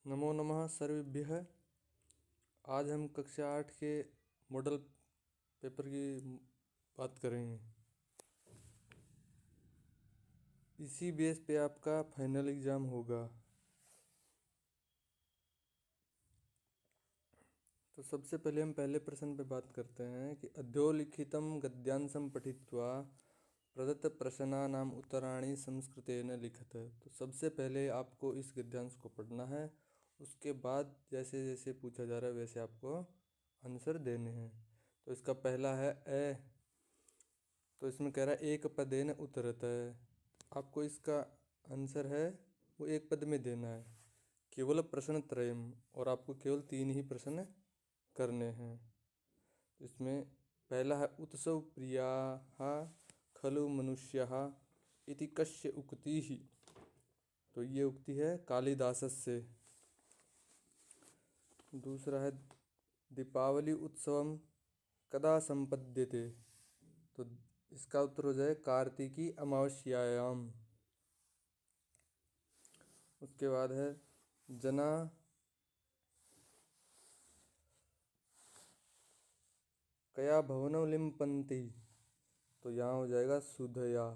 नमो नमः सर्वेभ्यः। आज हम कक्षा 8 के मॉडल पेपर की बात करेंगे। इसी बेस पे आपका फाइनल एग्ज़ाम होगा। तो सबसे पहले हम पहले प्रश्न पे बात करते हैं कि अध्योलिखितं गद्यांशं पठित्वा प्रदत्त प्रश्नानाम् उत्तराणि संस्कृतेन लिखत। तो सबसे पहले आपको इस गद्यांश को पढ़ना है, उसके बाद जैसे जैसे पूछा जा रहा है वैसे आपको आंसर देने हैं। तो इसका पहला है ए। तो इसमें कह रहा है एक पदेन उत्तरत है। आपको इसका आंसर है वो एक पद में देना है। केवल प्रश्न त्रयम, और आपको केवल 3 ही प्रश्न करने हैं। इसमें पहला है उत्सव प्रियाः खलु मनुष्याः इति कस्य उक्तिः। तो ये उक्ति है कालिदासस्य। दूसरा है दीपावली उत्सवम कदा संपद्यते। तो इसका उत्तर हो जाए कार्तिकी अमावस्यायाम। उसके बाद है जना कया भवनम लिम्पन्ति। तो यहाँ हो जाएगा सुधया।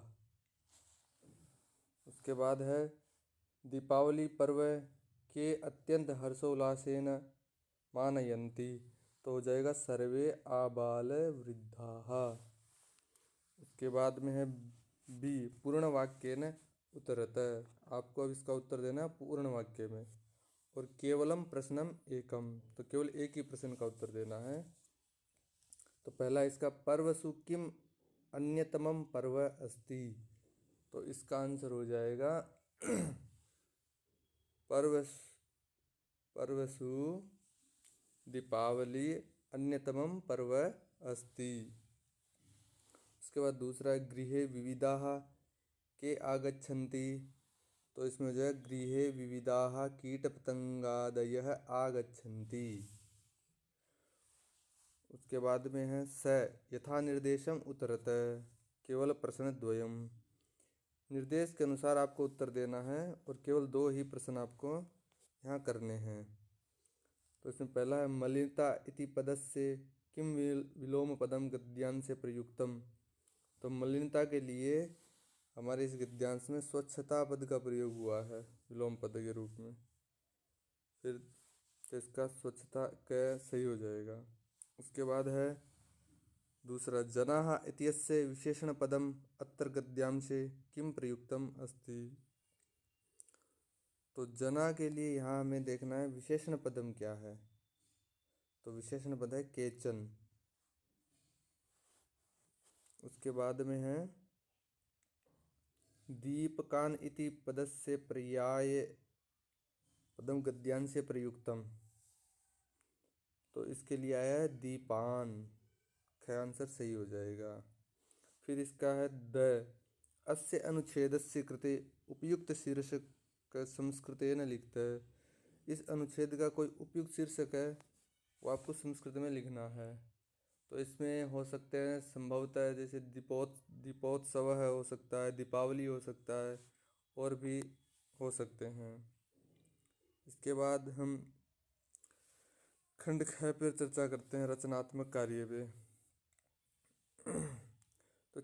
उसके बाद है दीपावली पर्व के अत्यंत हर्षोल्लासेन मानयन्ति। तो हो जाएगा सर्वे आबाल वृद्धाः। उसके बाद में है बी पूर्ण वाक्येन उत्तरत। आपको अब इसका उत्तर देना है पूर्ण वाक्य में। और केवलम प्रश्नम एकम, तो केवल एक ही प्रश्न का उत्तर देना है। तो पहला इसका पर्वसु किम अन्यतमम पर्व अस्ति। तो इसका आंसर हो जाएगा पर्वसु दीपावली अन्यतमम पर्व अस्ति। उसके बाद दूसरा गृहे विविधाः के आगच्छन्ति। तो इसमें हो जाएगा गृहे विविधाः कीटपतंगादयः आगच्छन्ति। उसके बाद में है स यथा निर्देशम उत्तरत। केवल प्रश्न द्वयम, निर्देश के अनुसार आपको उत्तर देना है और केवल 2 ही प्रश्न आपको यहाँ करने हैं। तो इसमें पहला है मलिनता इति पदस्य किम विलोम पदम गद्यांश प्रयुक्तम। तो मलिनता के लिए हमारे इस गद्यांश में स्वच्छता पद का प्रयोग हुआ है विलोम पद के रूप में। फिर तो इसका स्वच्छता क सही हो जाएगा। उसके बाद है दूसरा जनाः इत्यस्य विशेषण पदम अत्र गद्यांशे किम प्रयुक्तम अस्ति। तो जना के लिए यहाँ हमें देखना है विशेषण पदम क्या है। तो विशेषण पद है केचन। उसके बाद में है दीपकान इति पदस्य पर्याय पदम गद्यांशे प्रयुक्तम। तो इसके लिए आया है दीपान। ख आंसर सही हो जाएगा। फिर इसका है द अस्य अनुच्छेदस्य कृते उपयुक्त शीर्षक संस्कृतेन लिखत। इस अनुच्छेद का कोई उपयुक्त शीर्षक है वो आपको संस्कृत में लिखना है। तो इसमें हो सकते हैं संभवतः जैसे दीपोत्सव है, हो सकता है दीपावली हो सकता है, और भी हो सकते हैं। इसके बाद हम खंड ख पर चर्चा करते हैं रचनात्मक कार्य पे। तो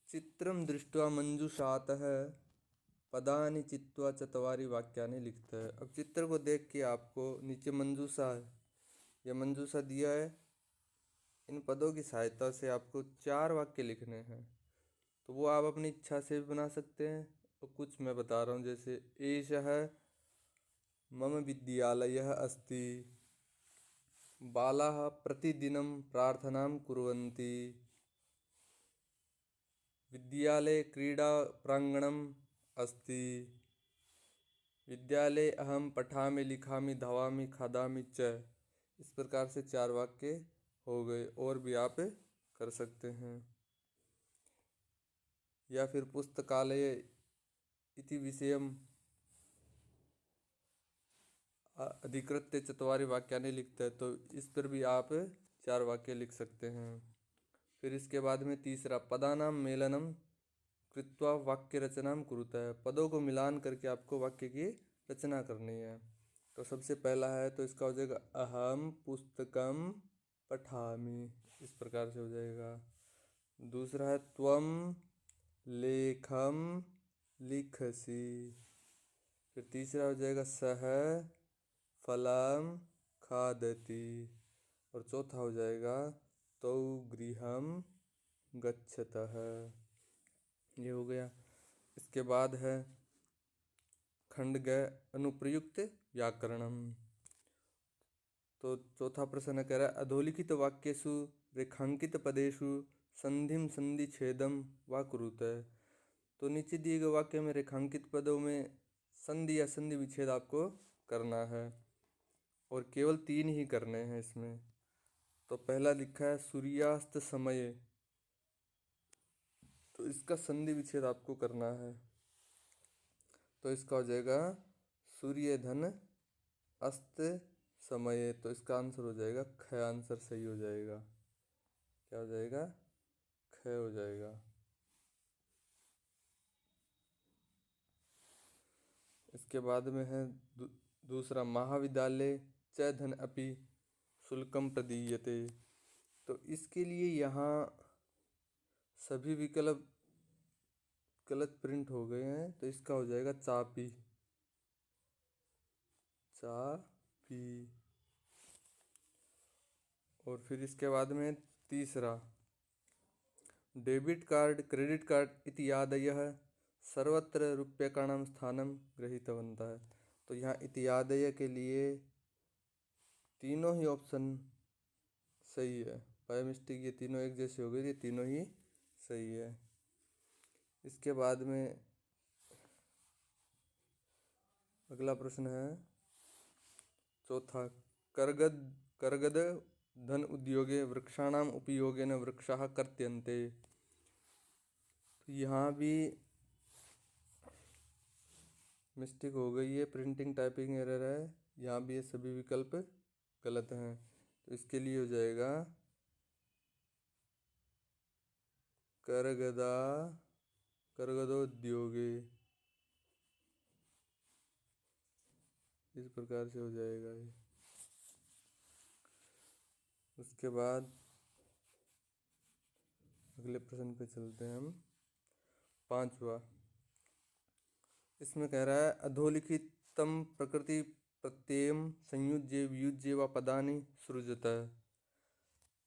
चित्रम दृष्ट्वा मंजूषातः पदानि चित्वा चत्वारि वाक्यानि लिखत है। अब चित्र को देख के आपको नीचे मंजूषा है, यह मंजूषा दिया है, इन पदों की सहायता से आपको 4 वाक्य लिखने हैं। तो वो आप अपनी इच्छा से भी बना सकते हैं, और कुछ मैं बता रहा हूँ जैसे एषः मम विद्यालयः अस्ति, बालाः प्रतिदिनं प्रार्थनां कुर्वन्ति, विद्यालये क्रीडा प्रांगणम् अस्ति, विद्यालये अहं पठामि लिखामि धावामि खादामि च। इस प्रकार से 4 वाक्य हो गए, और भी आप कर सकते हैं। या फिर पुस्तकालय इति विषयम अधिकृत्य चत्वारि वाक्यानि लिखते हैं। तो इस पर भी आप 4 वाक्य लिख सकते हैं। फिर इसके बाद में तीसरा पदानाम मेलनम कृत्वा वाक्य रचनाम कुरुतः। पदों को मिलान करके आपको वाक्य की रचना करनी है। तो सबसे पहला है तो इसका हो जाएगा अहम पुस्तकम पठामि, इस प्रकार से हो जाएगा। दूसरा है त्वम लेखम लिखसि। फिर तीसरा हो जाएगा सह फलम खादति। और चौथा हो जाएगा तौ गृहम गच्छतः। ये हो गया। इसके बाद है खंड ग अनुप्रयुक्त व्याकरणम। तो चौथा प्रश्न कह रहा है अधोलिखित वाक्येषु रेखांकित पदेषु संधिम संधि छेदम वा कुरुत। तो नीचे दिए गए वाक्य में रेखांकित पदों में संधि या संधि विच्छेद आपको करना है और केवल 3 ही करने हैं इसमें। तो पहला लिखा है सूर्यास्त समय, तो इसका संधि विच्छेद आपको करना है। तो इसका हो जाएगा सूर्य धन अस्त समय। तो इसका आंसर हो जाएगा ख, आंसर सही हो जाएगा। क्या हो जाएगा? ख हो जाएगा। इसके बाद में है दूसरा महाविद्यालय च धन अपि शुल्कम प्रदीयते। तो इसके लिए यहाँ सभी विकल्प गलत प्रिंट हो गए हैं, तो इसका हो जाएगा चापी, चापी। और फिर इसके बाद में तीसरा डेबिट कार्ड क्रेडिट कार्ड इत्यादयः सर्वत्र रूप्यकाणां स्थानं गृहीतवन्तः। तो यहाँ इत्यादय के लिए तीनों ही ऑप्शन सही है। बाय मिस्टेक ये तीनों एक जैसे हो गए, ये तीनों ही सही है। इसके बाद में अगला प्रश्न है चौथा करगद धन उद्योगे वृक्षाणाम उपयोगेन वृक्षाः कर्त्यन्ते। तो यहाँ भी मिस्टेक हो गई है, प्रिंटिंग टाइपिंग एरर है। यहाँ भी ये सभी विकल्प गलत हैं। तो इसके लिए हो जाएगा करगदोद्योगे, इस प्रकार से हो जाएगा ये। उसके बाद अगले प्रश्न पे चलते हैं हम। पांचवा इसमें कह रहा है अधोलिखितम प्रकृति प्रत्ययम संयुज्य वियुज्य व पदानि सृजत।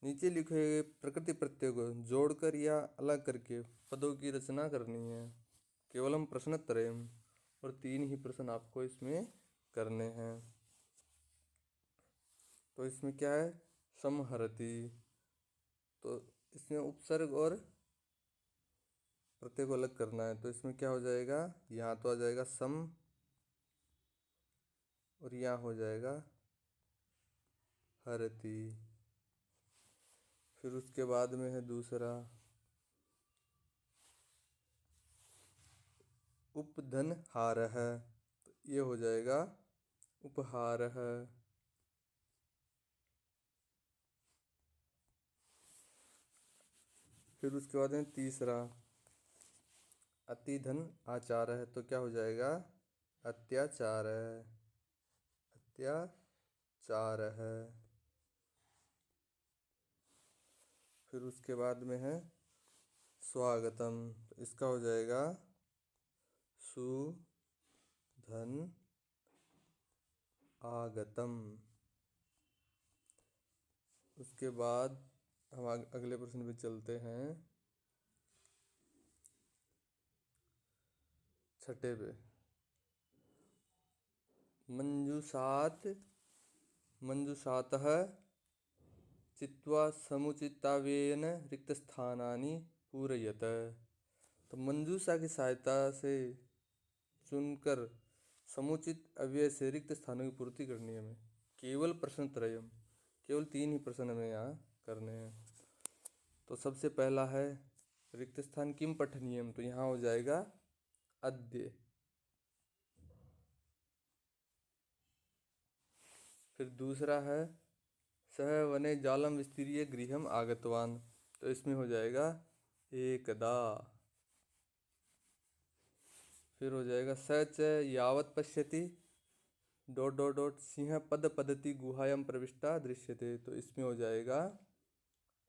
नीचे लिखे हुए प्रकृति प्रत्यय को जोड़कर या अलग करके पदों की रचना करनी है। केवलम प्रश्नत्रयम, और 3 ही प्रश्न आपको इसमें करने हैं। तो इसमें क्या है समहरति। तो इसमें उपसर्ग और प्रत्यय को अलग करना है। तो इसमें क्या हो जाएगा, यहाँ तो आ जाएगा सम और यहाँ हो जाएगा हरति। फिर उसके बाद में है दूसरा उपधन हार है, तो ये हो जाएगा उपहार है। फिर उसके बाद में तीसरा अतिधन आचार है, तो क्या हो जाएगा अत्याचार है, अत्याचार है। फिर उसके बाद में है स्वागतम, तो इसका हो जाएगा सुधन आगतम। उसके बाद हम अगले प्रश्न पे चलते हैं, छठे पे। मंजुषातः चित्वा समुचितावेन रिक्तस्थानानि पूरयत। तो मंजूषा की सहायता से चुनकर समुचित अव्यय से रिक्त स्थानों की पूर्ति करनी है हमें। केवल प्रश्न त्रयम, केवल 3 ही प्रश्न हमें यहाँ करने हैं। तो सबसे पहला है रिक्त स्थान किम पठनीयम, तो यहाँ हो जाएगा अद्य। फिर दूसरा है सह वने जालम विस्तीर्य गृहम आगतवान, तो इसमें हो जाएगा एकदा। फिर हो जाएगा स च यावत पश्यति डॉट डॉट डॉट सिंह पद पद्धति गुहायाम प्रविष्टा दृश्यते, तो इसमें हो जाएगा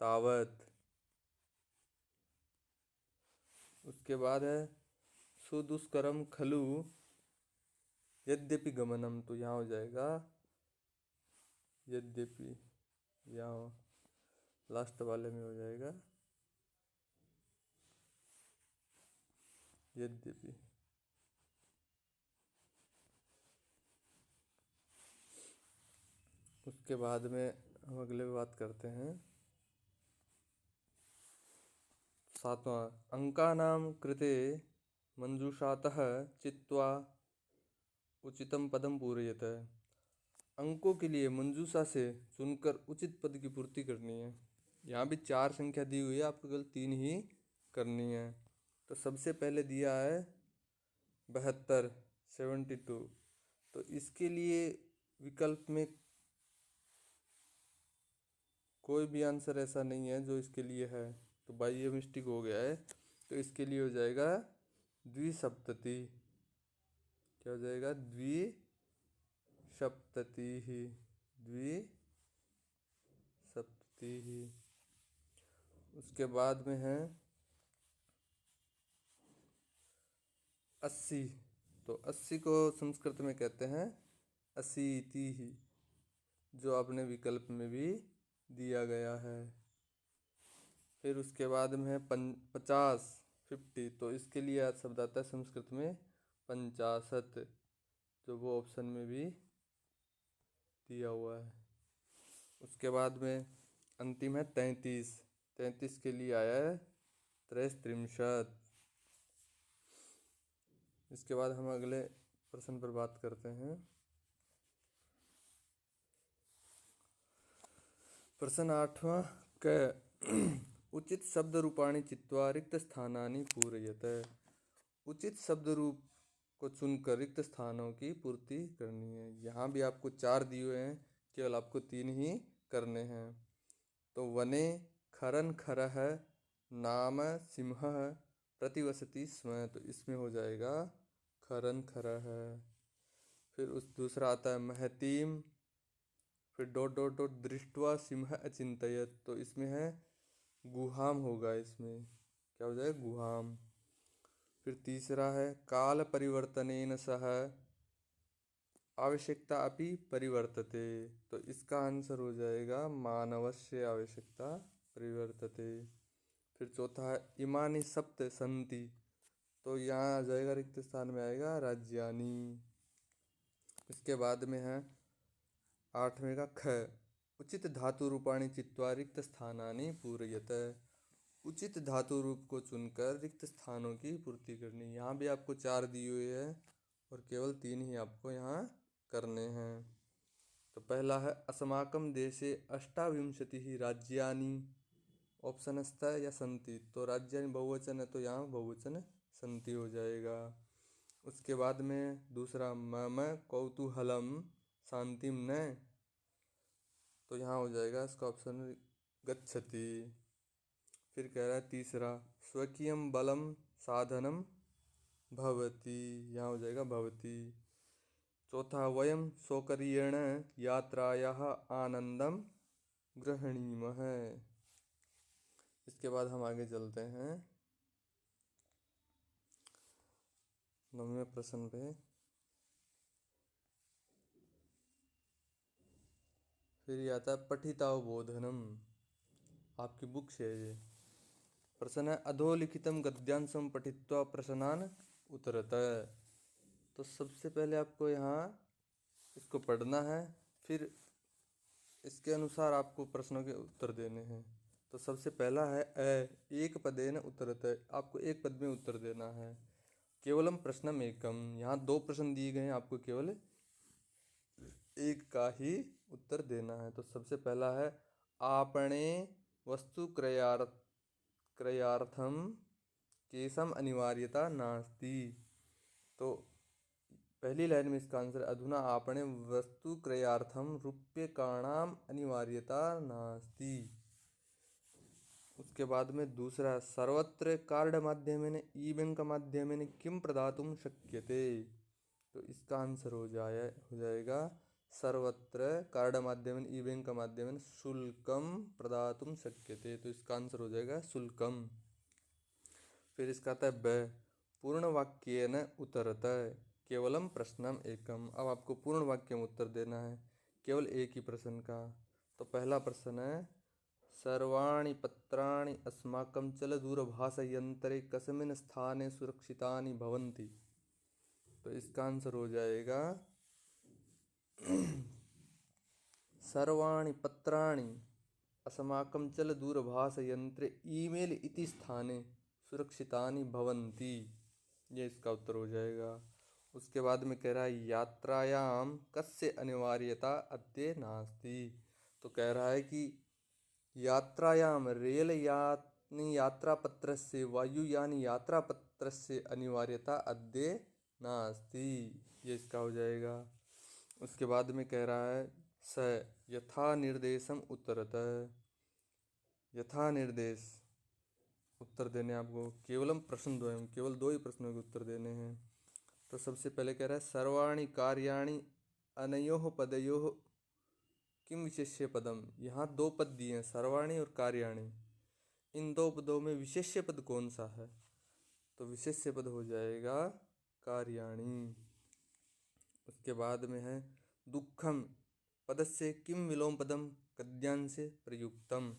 तावत। उसके बाद है सुदुष्करम खलु यद्यपि गमनम, तो यहाँ हो जाएगा यद्यपि, यहाँ लास्ट वाले में हो जाएगा यद्यपि। उसके बाद में हम अगले बात करते हैं सातवां, अंकानाम कृते मंजूषातः चित्वा उचितम पदम पूरयत। अंकों के लिए मंजूषा से चुनकर उचित पद की पूर्ति करनी है। यहाँ भी 4 संख्या दी हुई है, आपको केवल 3 ही करनी है। तो सबसे पहले दिया है 72, 72, तो इसके लिए विकल्प में कोई भी आंसर ऐसा नहीं है जो इसके लिए है, तो भाई ये मिस्टेक हो गया है। तो इसके लिए हो जाएगा द्विसप्तति। क्या हो जाएगा? द्विसप्तति ही, द्विसप्तति ही। उसके बाद में है 80, तो 80 को संस्कृत में कहते हैं अशीति ही, जो आपने विकल्प में भी दिया गया है। फिर उसके बाद में है 50, 50, तो इसके लिए शब्द आता है संस्कृत में पंचाशत, जो वो ऑप्शन में भी दिया हुआ है। उसके बाद में अंतिम है 33, 33 के लिए आया है त्रैस्त्रिंशत्। इसके बाद हम अगले प्रश्न पर बात करते हैं। प्रश्न 8वां क उचित शब्द रूपाणि चित्वा रिक्त स्थानानि पूरयत। उचित शब्द रूप को चुनकर रिक्त स्थानों की पूर्ति करनी है। यहाँ भी आपको 4 दिए हुए हैं, केवल आपको 3 ही करने हैं। तो वने खरन खरह नाम सिंह प्रतिवसति स्म, तो इसमें हो जाएगा खरन खरह। फिर उस दूसरा आता है महतीम, फिर डॉट डॉट डॉट दृष्ट्वा सिंह अचिंतयत, तो इसमें है गुहाम होगा, इसमें क्या हो जाएगा? गुहाम। फिर तीसरा है काल परिवर्तनेन सह आवश्यकता अपि परिवर्तते, तो इसका आंसर हो जाएगा मानवस्य आवश्यकता परिवर्तते। फिर चौथा है इमानि सप्त संति, तो यहाँ आ जाएगा रिक्त स्थान में आएगा राज्यानि। इसके बाद में है 8वें का ख उचित धातु रूपाणि चित्वा रिक्त स्थानानि पूरयत। उचित धातु रूप को चुनकर रिक्त स्थानों की पूर्ति करनी। यहाँ भी आपको 4 दिए हुए हैं और केवल 3 ही आपको यहाँ करने हैं। तो पहला है अस्माकं देशे 28 राज्यानि, ऑप्शन अस्ता है या संति, तो राज्यानि बहुवचन है तो यहाँ बहुवचन संति हो जाएगा। उसके बाद में दूसरा मम कौतूहलम शांतिम न, तो यहाँ हो जाएगा इसका ऑप्शन गच्छति। फिर कह रहा है तीसरा स्वकीयम बलम साधनम भवति, यहाँ हो जाएगा भवति। चौथा वयम सौकर्येण यात्रायाः आनंदम गृह्णीमः। इसके बाद हम आगे चलते हैं 9वें प्रश्न पे। फिर ये आता है पठितावबोधनम, आपकी बुक से है ये। प्रश्न है अधोलिखितम गद्यांशम पठित्वा प्रश्नान उत्तरत। तो सबसे पहले आपको यहाँ इसको पढ़ना है, फिर इसके अनुसार आपको प्रश्नों के उत्तर देने हैं। तो सबसे पहला है एक पदेन उत्तरत, आपको एक पद में उत्तर देना है। केवलम प्रश्नम एकम, यहाँ 2 प्रश्न दिए गए हैं, आपको केवल एक का ही उत्तर देना है। तो सबसे पहला है आपणे वस्तु क्रयार्थम केशम अनिवार्यता नास्ति, तो पहली लाइन में इसका आंसर अधुना आपणे वस्तु क्रयार्थम रूप्यकाणाम अनिवार्यता नास्ति। उसके बाद में दूसरा सर्वत्र कार्ड माध्यमेन ई बैंक माध्यमेन किम प्रदातुं शक्यते, तो इसका आंसर हो जाएगा सर्वत्र कार्ड माध्यमेन ई बैंक माध्यमेन शुल्कम प्रदातुम शक्यते। तो इसका आंसर हो जाएगा शुल्कम। फिर इसका आता है ब पूर्ण वाक्येन उत्तरत केवलम प्रश्नम एकम। अब आपको पूर्ण वाक्य में उत्तर देना है केवल एक ही प्रश्न का। तो पहला प्रश्न है सर्वाणि पत्राणि अस्माकं चलदूरभाषयंत्रे कस्मिन् स्थाने सुरक्षितानि भवन्ति। तो इसका आंसर हो जाएगा सर्वाणि पत्राणि अस्माकं चलदूरभाषयंत्रे ईमेल इति स्थाने सुरक्षितानि भवन्ति। ये इसका उत्तर हो जाएगा। उसके बाद में कह रहा है यात्रायाम कस्य अनिवार्यता अद्य नास्ति। तो कह रहा है कि यात्रायाम रेल यानी यात्रा पत्र से वायुयानी यात्रा पत्र से अनिवार्यता अद्य नास्ति। ये इसका हो जाएगा। उसके बाद में कह रहा है स यथा निर्देशम उत्तरत। यथा निर्देश उत्तर देने आपको केवलम प्रश्न द्वयम केवल दो ही प्रश्नों के उत्तर देने हैं। तो सबसे पहले कह रहा है सर्वाणि कार्याणि अनयोः पदयोः किम विशेष्य पदम। यहाँ दो पद दिए हैं सर्वाणि और कार्याणि। इन दो पदों में विशेष्य पद कौन सा है। तो विशेष्य पद हो जाएगा कार्याणि। उसके बाद में है दुखम पदस्य किम विलोम पदम गद्यांश प्रयुक्तम।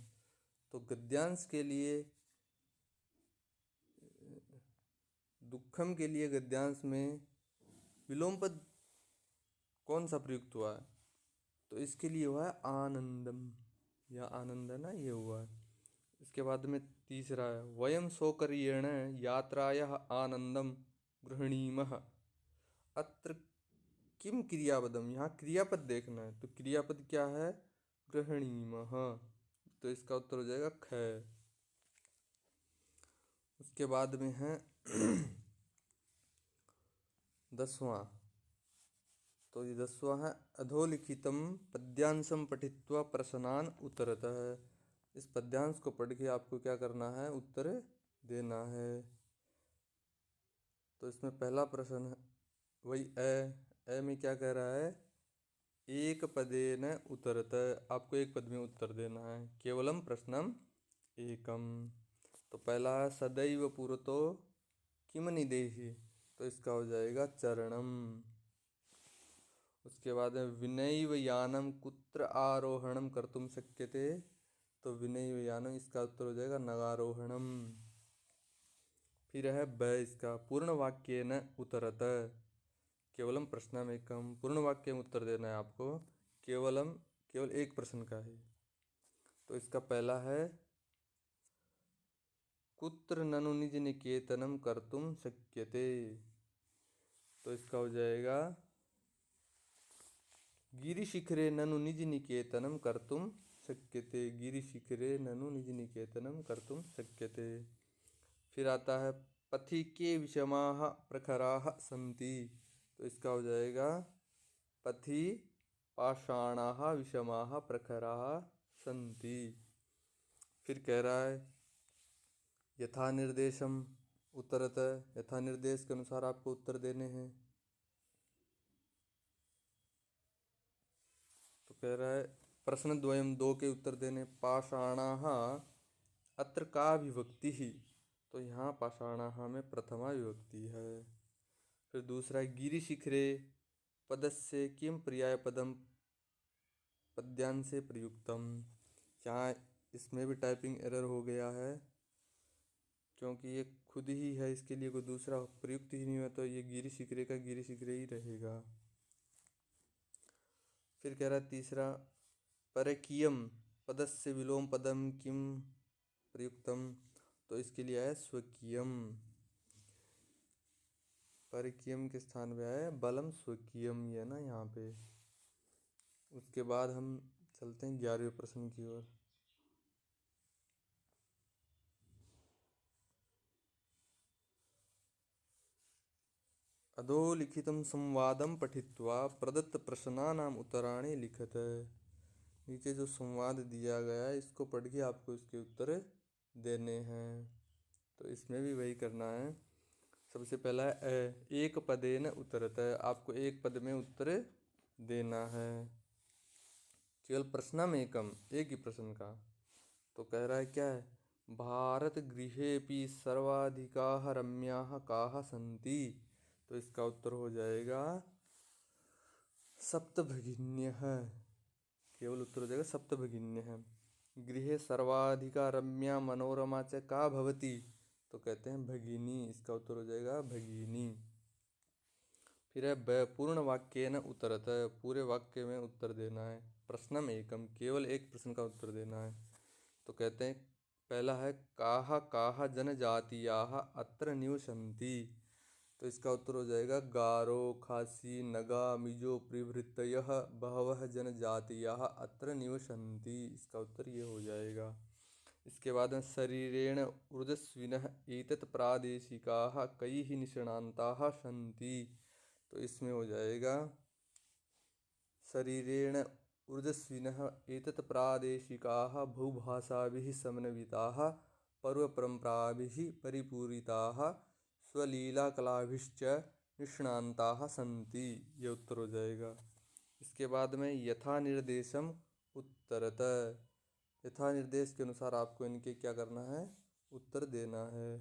तो गद्यांश के लिए दुखम के लिए गद्यांश में विलोम पद कौन सा प्रयुक्त हुआ है। तो इसके लिए हुआ है आनंदम या आनंद है ना, ये हुआ है। इसके बाद में तीसरा है वयम सौकर्येण यात्रायाः आनंदम गृह्णीमः अत्र किम क्रियापदम। यहाँ क्रियापद देखना है। तो क्रियापद क्या है गृह्णीमः। तो इसका उत्तर हो जाएगा ख। उसके बाद में है 10वां। तो ये 10वां है अधोलिखितम पद्यांशम पठित्वा प्रश्नान उत्तरतः। इस पद्यांश को पढ़ के आपको क्या करना है उत्तर देना है। तो इसमें पहला प्रश्न है वही ए में क्या कह रहा है एक पदेन उत्तरत। आपको एक पद में उत्तर देना है केवलम प्रश्नम एकम। तो पहला है सदैव पुरतो किम निदेहि। तो इसका हो जाएगा चरणम। उसके बाद है विनैव यानम कुत्र आरोहणम कर्तुम शक्यते। तो विनैव यानम इसका उत्तर हो जाएगा नगारोहणम। फिर है ब इसका पूर्ण वाक्य न उत्तरत केवलम प्रश्नम एकम। पूर्ण वाक्य में उत्तर देना है आपको केवल एक प्रश्न का है। तो इसका पहला है कुत्र ननु निज निकेतनम कर्तुम शक्यते। तो इसका हो जाएगा गिरिशिखरे ननु निज निकेतनम कर्तुम शक्यते। गिरिशिखरे ननु निज निकेतनम कर्तुम शक्यते। फिर आता है पथिके विषमाः प्रखराः सन्ति। तो इसका हो जाएगा पथि पाषाणाः विषमाः प्रखराः सन्ति। फिर कह रहा है यथा निर्देशम उत्तरत। यथा निर्देश के अनुसार आपको उत्तर देने हैं। तो कह रहा है प्रश्न द्वयम दो के उत्तर देने। पाषाणाः अत्र का विभक्ति ही। तो यहाँ पाषाणाः में प्रथमा विभक्ति है। फिर दूसरा है गिरिशिखरे पदस्य किम पर्याय पदम पद्यांशे प्रयुक्तम। यहाँ इसमें भी टाइपिंग एरर हो गया है क्योंकि ये खुद ही है, इसके लिए कोई दूसरा प्रयुक्त ही नहीं हुआ। तो ये गिरिशिखरे का गिरिशिखरे ही रहेगा। फिर कह रहा है तीसरा परकीयम पदस्य विलोम पदम किम प्रयुक्तम। तो इसके लिए है स्वकीयम। परकीयम के स्थान पे है बलम स्वकीयम ये ना यहाँ पे। उसके बाद हम चलते हैं 11वें प्रश्न की ओर। अधोलिखितं संवादं पठित्वा प्रदत्त प्रश्नानाम उत्तराणि लिखत। नीचे जो संवाद दिया गया है इसको पढ़ के आपको इसके उत्तर देने हैं। तो इसमें भी वही करना है। सबसे पहला है एक पदेन उत्तरत, आपको एक पद में उत्तर देना है। केवल प्रश्नमेकम, एक ही प्रश्न का। तो कह रहा है क्या है, भारत गृहेपि सर्वाधिकाः रम्याः काः सन्ति। तो इसका उत्तर हो जाएगा सप्तभगिन्यः। केवल उत्तर हो जाएगा सप्तभगिन्यः। गृहे सर्वाधिका रम्या मनोरमा च का भवति। तो कहते हैं भगिनी, इसका उत्तर हो जाएगा भगिनी। फिर है पूर्ण वाक्य न उत्तरत, पूरे वाक्य में उत्तर देना है। प्रश्नम एकम, केवल एक प्रश्न का उत्तर देना है। तो कहते हैं पहला है काहा काहा जनजातियाः अत्र निवसन्ति। तो इसका उत्तर हो जाएगा गारो खासी नगा मिजो प्रभृतयः बहवः जनजातियाः अत्र निवसन्ति। इसका उत्तर ये हो जाएगा। इसके बाद में शरीरेण ऊर्जस्विनः एतत् प्रादेशिकाः कैः निष्णान्ताः सन्ति। तो इसमें हो जाएगा शरीरेण ऊर्जस्विनः एतत् प्रादेशिकाः बहुभाषाभिः समन्विताः पर्वपरम्पराभिः परिपूरिताः स्वलीलाकलाभिश्च निष्णान्ताः सन्ति। ये उत्तर हो जाएगा। इसके बाद में यथा निर्देशम उत्तरत, यथा निर्देश के अनुसार आपको इनके क्या करना है, उत्तर देना है।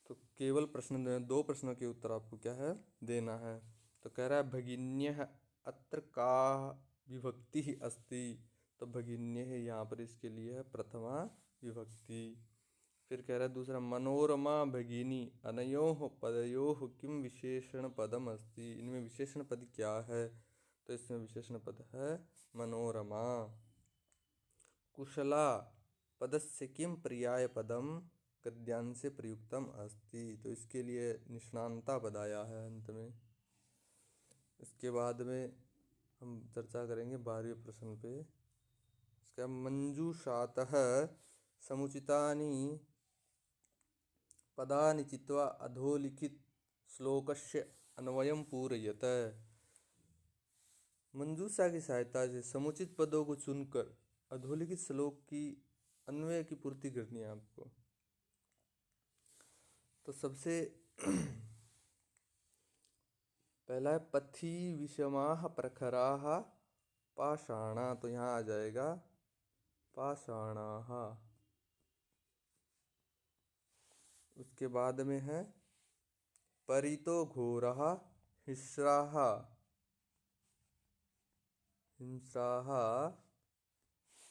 तो केवल प्रश्न, दो प्रश्नों के उत्तर आपको क्या है, देना है। तो कह रहा है भगिन्यः अत्र का विभक्ति ही अस्ति। तो भगिन्य है यहाँ पर इसके लिए है प्रथमा विभक्ति। फिर कह रहा है दूसरा मनोरमा भगिनी अनयोः पदयोः किम विशेषण पदम अस्ति। इनमें विशेषण पद क्या है। तो इसमें विशेषण पद है मनोरमा। कुशला पदस्य किम पर्याय पदम गद्यांशे प्रयुक्तम अस्ति। तो इसके लिए निष्णान्ता पद आया है अंत में। इसके बाद में हम चर्चा करेंगे 12वें प्रश्न पे। इसका मंजूषातः समुचितानि पदानि चित्वा अधोलिखित श्लोकस्य अन्वयं पूरयत। मंजूषा की सहायता से समुचित पदों को चुनकर अधोलिखित श्लोक की अन्वय की पूर्ति करनी है आपको। तो सबसे पहला है पथि विषमाः प्रखराः पाषाणा। तो यहाँ आ जाएगा पाषाणाः। उसके बाद में है परितो घोरः हिंस्राः हिंसाः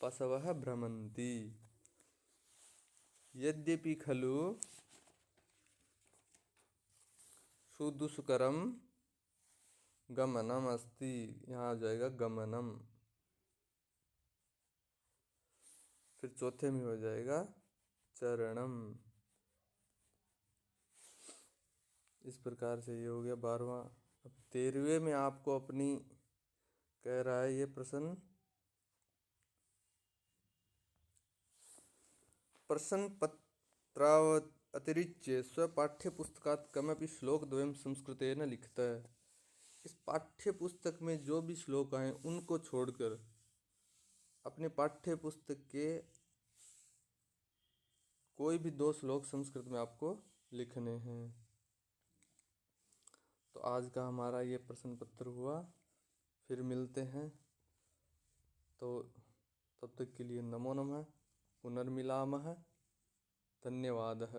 पशवः भ्रमन्ति। यद्यपि खलु सुदुष्करम गमनम अस्ति। यहाँ आ जाएगा गमनम। फिर चौथे में हो जाएगा चरणम। इस प्रकार से ये हो गया 12वां। अब 13वें में आपको अपनी कह रहा है ये प्रश्न, प्रश्न पत्रावत अतिरिच्य स्वपाठ्य पुस्तकात् कमपि श्लोक द्वयं संस्कृतेन लिखित। इस पाठ्य पुस्तक में जो भी श्लोक आए उनको छोड़कर अपने पाठ्य पुस्तक के कोई भी 2 श्लोक संस्कृत में आपको लिखने हैं। तो आज का हमारा ये प्रश्न पत्र हुआ। फिर मिलते हैं। तो तब तक के लिए नमो नमः, पुनर्मिलामः, धन्यवादः।